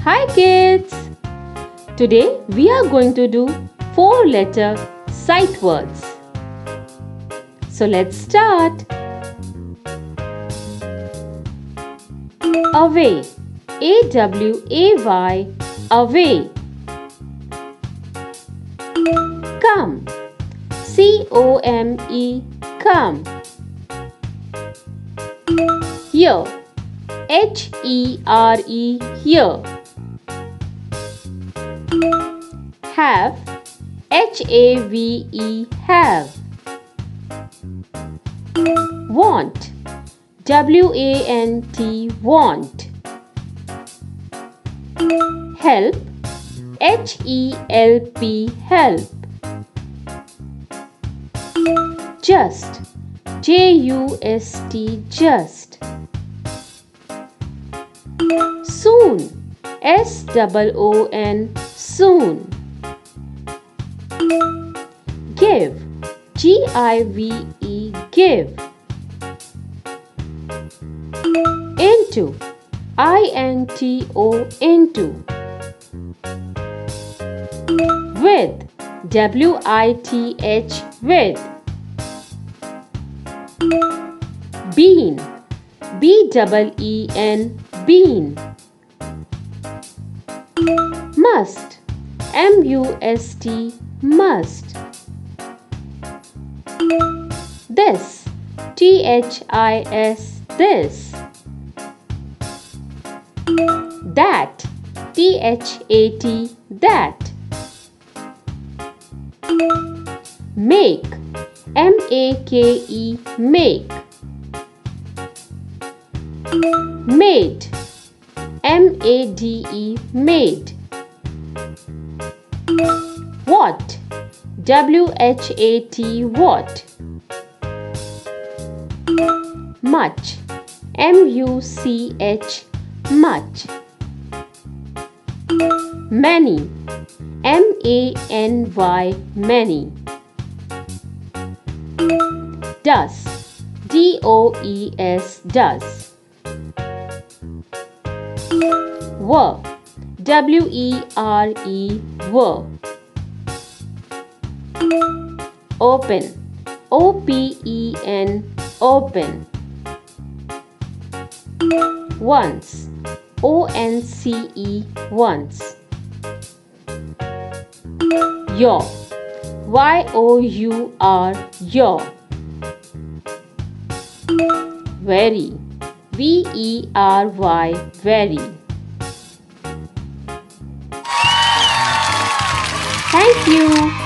Hi kids! Today we are going to do 4-letter sight words. So let's start. Away, A-W-A-Y, away. Come, C-O-M-E, come. Here, H-E-R-E, here. Have, H-A-V-E, have. Want, W-A-N-T, want. Help, H-E-L-P, help. Just, J-U-S-T, just. Soon, S-O-O-N, soon. Give, G-I-V-E, give. Into, I-N-T-O, into. With, W-I-T-H, with. Bean, B-E-E-N, bean. Must, M-U-S-T, must. This, T-H-I-S, this. That, T-H-A-T, that. Make, M-A-K-E, make. Made, M-A-D-E, made. What, W-H-A-T, what. Much, M-U-C-H, much. Many, M-A-N-Y, many. Does, D-O-E-S, does. Were, W-E-R-E, were. Open, O-P-E-N, open. Once, O-N-C-E, once. Your, Y-O-U-R, your. Very, V-E-R-Y, very. Thank you.